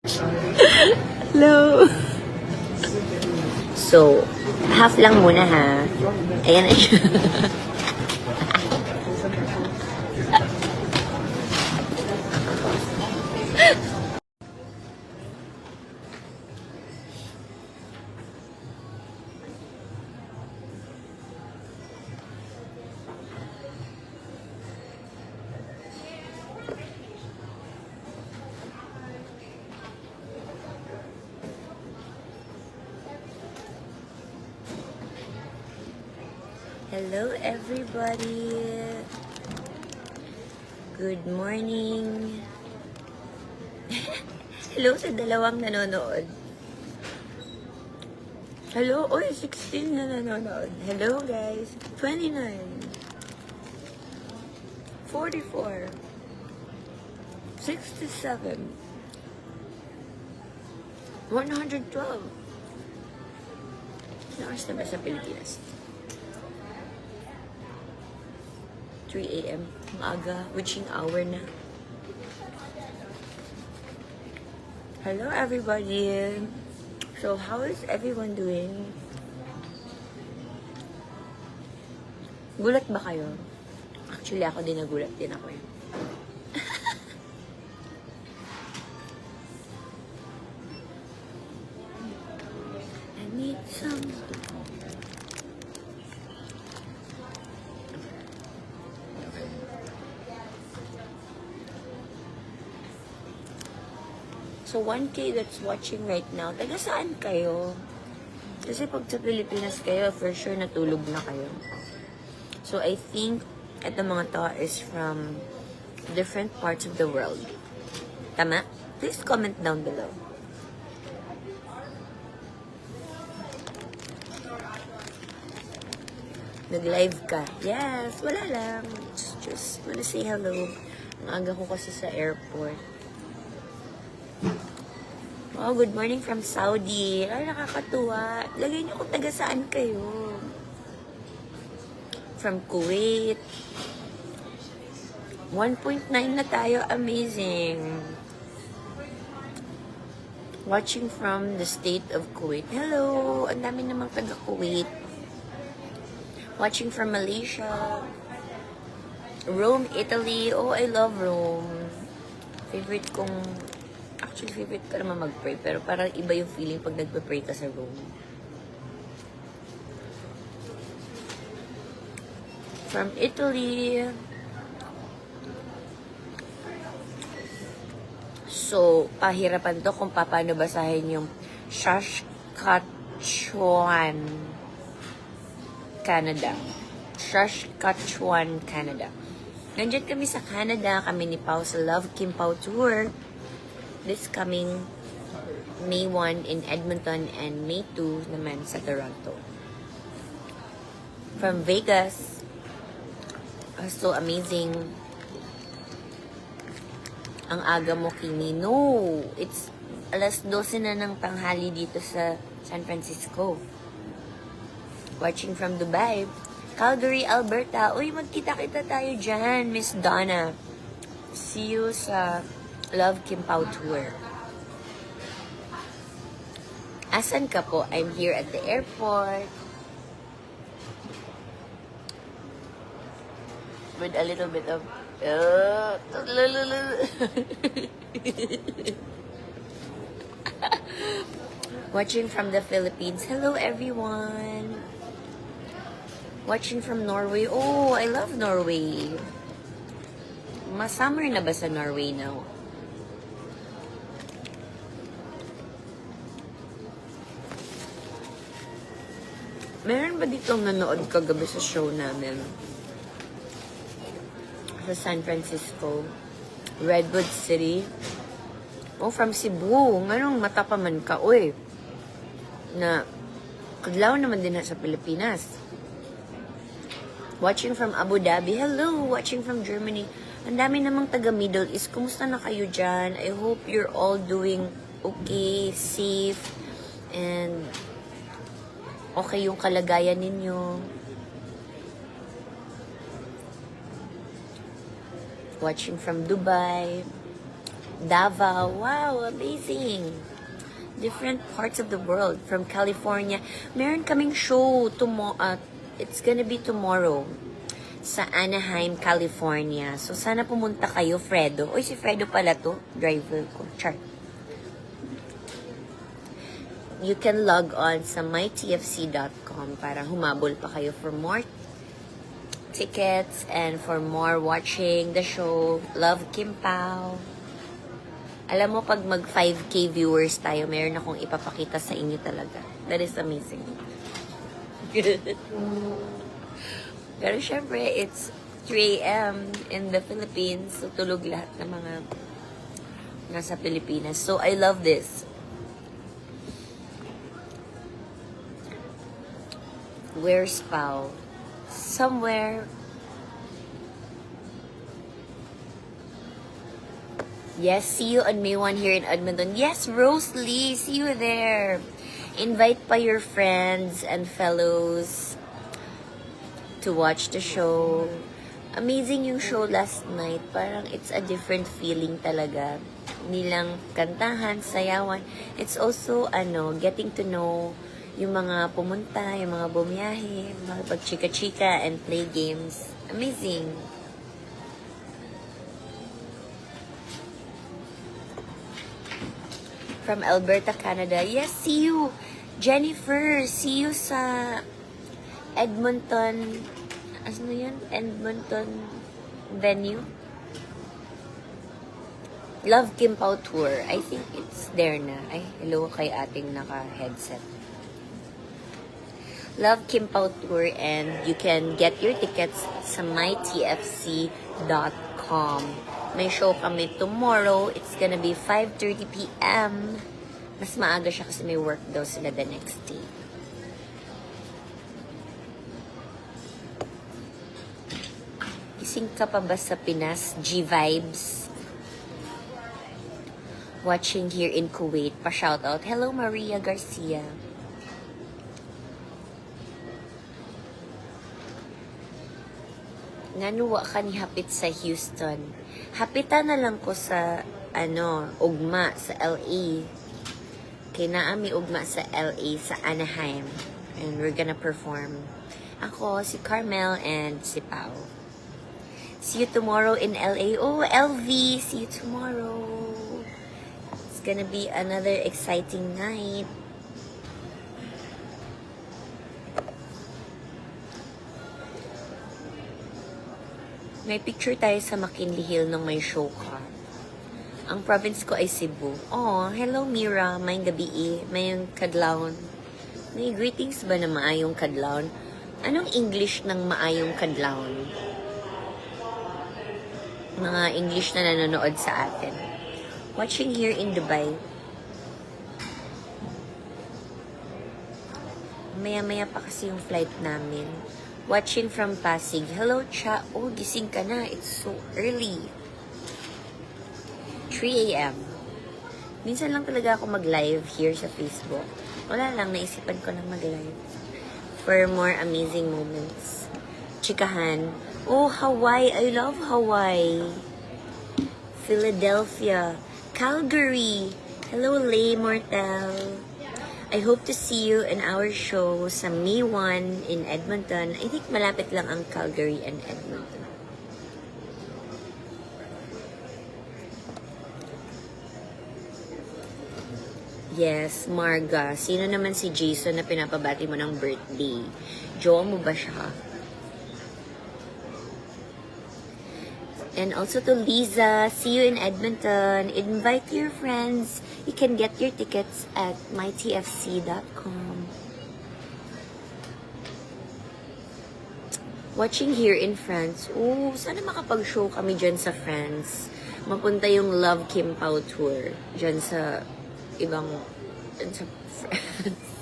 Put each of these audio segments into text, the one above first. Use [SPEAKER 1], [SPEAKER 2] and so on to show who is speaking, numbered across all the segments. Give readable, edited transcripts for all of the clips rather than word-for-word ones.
[SPEAKER 1] Hello! So, half lang muna ha. Ayan na siya. Hello everybody! Good morning! Hello sa dalawang nanonood. Hello? Oy, 16 na nanonood. Hello guys! 29 44 67 112. Oras na ba sa Pilipinas? 3 a.m. Maaga, witching hour na. Hello everybody! So, how is everyone doing? Gulat ba kayo? Actually, ako din nagulat din ako eh. I need some... So, 1K that's watching right now, taga saan kayo? Kasi pag sa Pilipinas kayo, for sure natulog na kayo. So, I think ito mga to is from different parts of the world. Tama? Please comment down below. Nag-live ka? Yes, wala lang. Just wanna say hello. Ang aga ko kasi sa airport. Oh, good morning from Saudi. Ay, nakakatuwa. Lagay niyo kung taga saan kayo. From Kuwait. 1.9 na tayo. Amazing. Watching from the state of Kuwait. Hello! Ang dami namang taga Kuwait. Watching from Malaysia. Rome, Italy. Oh, I love Rome. Favorite kong... Actually, favorite ko naman mag-pray. Pero parang iba yung feeling pag nagpa-pray ka sa Rome. From Italy. So, pahirapan to kung paano basahin yung Saskatchewan, Canada. Saskatchewan, Canada. Nandyan kami sa Canada. Kami ni Pao sa Love Kim Pao Tour. This coming May 1 in Edmonton and May 2 naman sa Toronto. From Vegas. So amazing. Ang aga mo, Kimi. No! It's alas 12 na ng tanghali dito sa San Francisco. Watching from Dubai. Calgary, Alberta. Uy, magkita-kita tayo dyan, Miss Donna. See you sa Love Kim Pao Tour. Asan ka po? I'm here at the airport. With a little bit of... Watching from the Philippines. Hello, everyone. Watching from Norway. Oh, I love Norway. Summer na ba sa Norway now? Meron ba ditong nanood kagabi sa show namin? Sa San Francisco. Redwood City. Oh, from Cebu. Nganong mata pa man ka, oy. Na, kaglaw naman din sa Pilipinas. Watching from Abu Dhabi. Hello! Watching from Germany. Ang dami namang taga Middle East. Kumusta na kayo dyan? I hope you're all doing okay, safe, and okay yung kalagayan ninyo. Watching from Dubai. Davao. Wow, amazing. Different parts of the world. From California. Meron kaming show tomorrow. It's gonna be tomorrow. Sa Anaheim, California. So, sana pumunta kayo, Fredo. Uy, si Fredo pala to. Driver ko. Char. You can log on sa mytfc.com para humabol pa kayo for more tickets and for more watching the show. Love Kim Pao. Alam mo, pag mag 5K viewers tayo, meron akong ipapakita sa inyo talaga. That is amazing. Pero syempre, it's 3 a.m. in the Philippines. So, tulog lahat ng mga nasa Pilipinas. So, I love this. Where's Pao? Somewhere. Yes, see you on May 1 here in Edmonton. Yes, Rose Lee, see you there. Invite pa your friends and fellows to watch the show. Amazing yung show last night. Parang it's a different feeling talaga. Nilang kantahan, sayawan. It's also, getting to know yung mga pumunta, yung mga bumiyahe, mga pagchika-chika and play games. Amazing. From Alberta, Canada. Yes, see you. Jennifer, see you sa Edmonton. Ano yun? Edmonton venue. Love Kim Pao Tour. I think it's there na. Ay, hello kay ating naka-headset. Love Kim Pao Tour, and you can get your tickets sa mytfc.com. May show kami tomorrow. It's gonna be 5:30 p.m. Mas maaga siya kasi may work daw sila the next day. Gising ka pa ba sa Pinas? G-Vibes. Watching here in Kuwait. Pa-shoutout. Hello, Maria Garcia. Nanuwa ka ni hapit sa Houston. Hapitan na lang ko sa, ugma sa LA. Kaya naami ugma sa LA, sa Anaheim. And we're gonna perform. Ako, si Carmel, and si Pao. See you tomorrow in LA. Oh, LV, see you tomorrow. It's gonna be another exciting night. May picture tayo sa McKinley Hill nung may show ka. Ang province ko ay Cebu. Oh, hello Mira. Mayong gabi Mayong kadlawon. May greetings ba na maayong kadlawon? Anong English ng maayong kadlawon? Mga English na nanonood sa atin. Watching here in Dubai. Maya-maya pa kasi yung flight namin. Watching from Pasig. Hello, Cha. Oh, gising ka na. It's so early. 3 a.m. Minsan lang talaga ako mag-live here sa Facebook. Wala lang, naisipan ko lang mag-live. For more amazing moments. Chikahan. Oh, Hawaii. I love Hawaii. Philadelphia. Calgary. Hello, Lay Mortel. I hope to see you in our show sa May 1 in Edmonton. I think malapit lang ang Calgary and Edmonton. Yes, Marga. Sino naman si Jason na pinapabati mo ng birthday? Jowa mo ba siya? And also to Liza, see you in Edmonton. Invite your friends. You can get your tickets at mytfc.com. Watching here in France. Oh, sana makapag-show kami dyan sa France. Mapunta yung Love Kim Pao Tour. Dyan sa ibang... Dyan sa France.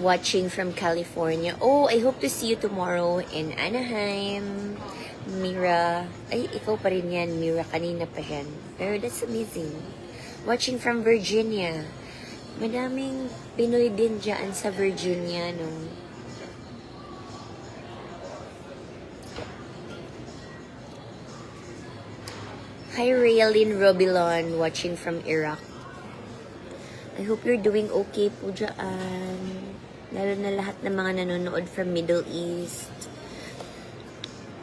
[SPEAKER 1] Watching from California. Oh, I hope to see you tomorrow in Anaheim. Mira. Ay, ikaw pa rin yan, Mira. Kanina pa yan. Pero that's amazing. Watching from Virginia. Madaming Pinoy din dyan sa Virginia, no? Hi, Raylene Robilon, watching from Iraq. I hope you're doing okay po dyan. Lalo na lahat ng mga nanonood from Middle East.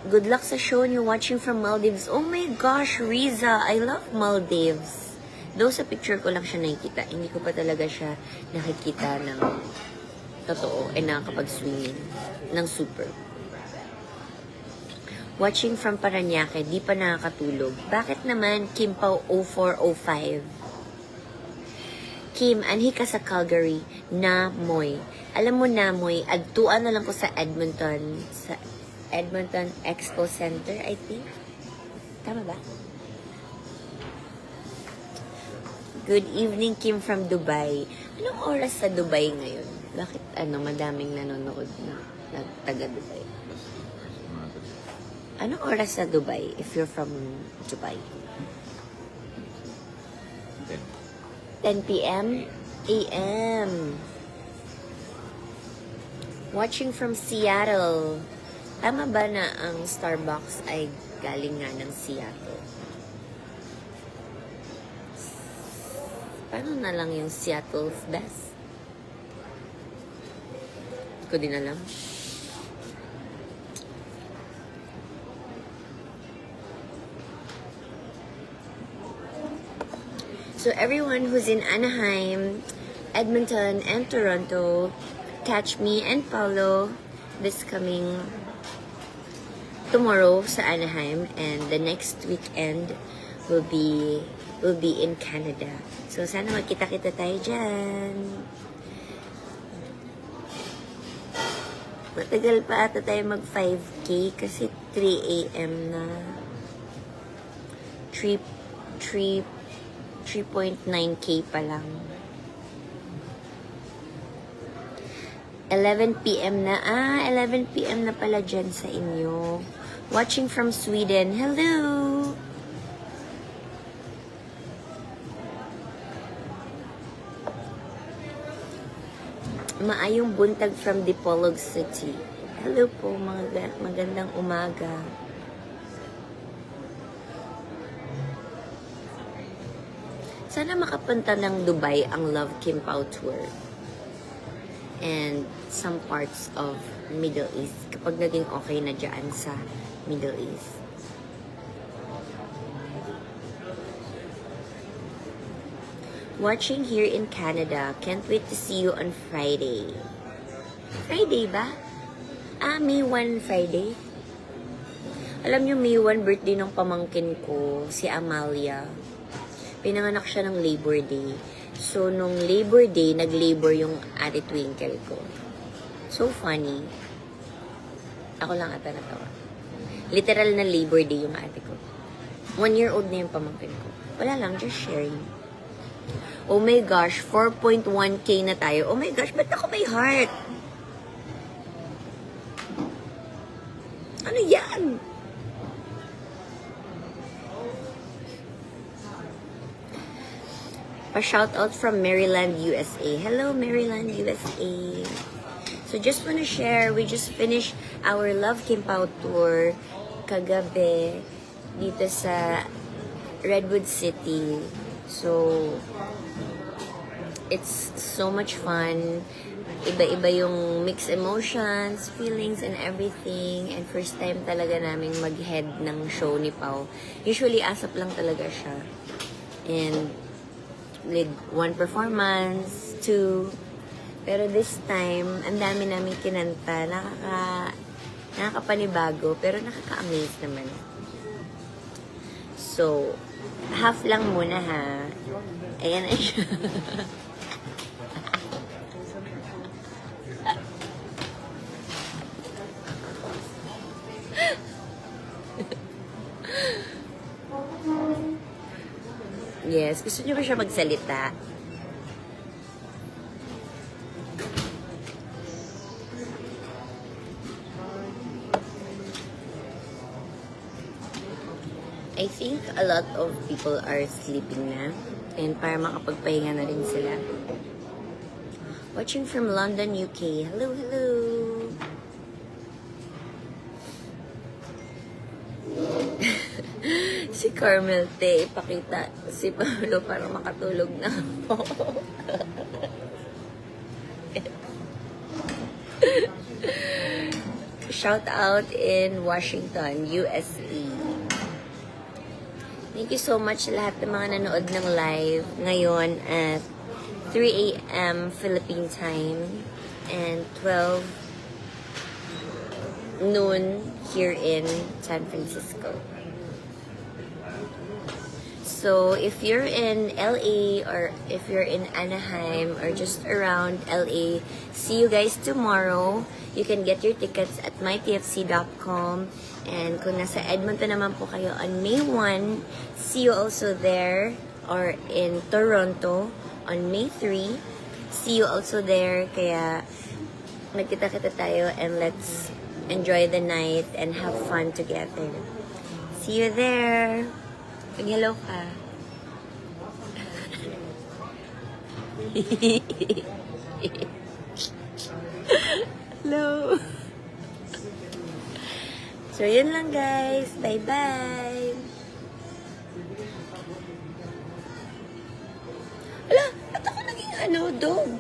[SPEAKER 1] Good luck sa show niyo watching from Maldives. Oh my gosh, Riza, I love Maldives. Though sa picture ko lang siya nakikita, hindi ko pa talaga siya nakikita ng totoo ay nakakapag-swimming ng super. Watching from Paranaque, di pa nakakatulog. Bakit naman Kim Pao 0405? Kim, anhi ka sa Calgary, Namoy. Alam mo, Namoy, adtuan na lang ko sa Edmonton. Sa Edmonton Expo Center, I think. Tama ba? Good evening, Kim from Dubai. Anong oras sa Dubai ngayon? Bakit madaming nanonood na taga Dubai? Anong oras sa Dubai if you're from Dubai? 10 p.m. a.m. Watching from Seattle. Tama ba na ang Starbucks ay galing nga ng Seattle? Paano na lang yung Seattle's best? Hindi ko din alam. So everyone who's in Anaheim, Edmonton, and Toronto, catch me and Paulo this coming tomorrow sa Anaheim, and the next weekend will be in Canada. So sana magkita-kita tayo dyan. Matagal pa ata tayo mag 5K kasi 3 a.m. na. 3.9K pa lang. 11 p.m. na. 11 p.m. na pala dyan sa inyo. Watching from Sweden. Hello! Maayong buntag from Dipolog City. Hello po, magandang umaga. Sana makapunta ng Dubai ang Love Kim Pao Tour. And some parts of Middle East. Kapag naging okay na dyan sa Middle East. Watching here in Canada. Can't wait to see you on Friday. Friday ba? May 1 Friday. Alam niyo, May 1 birthday ng pamangkin ko, si Amalia. Pinanganak siya ng Labor Day. So, nung Labor Day, nag-labor yung Ate Twinkle ko. So funny. Ako lang ata natawa. Literal na Labor Day yung ate ko. 1-year-old na yung pamangkin ko. Wala lang, just sharing. Oh my gosh, 4.1K na tayo. Oh my gosh, ba't ako may heart? Ano yan? Pa-shoutout from Maryland, USA. Hello, Maryland, USA. So, just want to share, we just finished our Love Kim Pao tour kagabi dito sa Redwood City. So, it's so much fun. Iba-iba yung mixed emotions, feelings, and everything. And first time talaga naming mag-head ng show ni Pao. Usually, asap lang talaga siya. And with 1 performance, 2. Pero this time, ang dami namin kinanta. Nakakapanibago, pero nakaka-amaze naman. So, half lang muna ha. Ayan na siya. Yes, gusto niyo ba siya magsalita? I think a lot of people are sleeping na. And para makapagpahinga na rin sila. Watching from London, UK. Hello, hello! Si Carmel Te, ipakita si Pablo para makatulog na ako. Shout out in Washington, USA. Thank you so much sa lahat ng mga nanood ng live ngayon at 3 a.m. Philippine time and 12 noon here in San Francisco. So, if you're in LA or if you're in Anaheim or just around LA, see you guys tomorrow. You can get your tickets at mytfc.com. And kung nasa Edmonton naman po kayo on May 1, see you also there. Or in Toronto on May 3, see you also there. Kaya nagkita-kita tayo and let's enjoy the night and have fun together. See you there! Mag-hello ka. Hello. So, yun lang guys. Bye-bye. Ala, ba't ako naging dog?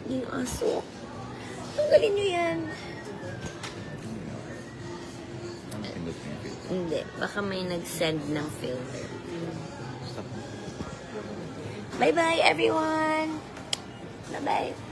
[SPEAKER 1] Naging aso. Tanggalin nyo yan. Hindi. Baka may nag-send ng filter. Bye-bye, everyone! Bye-bye!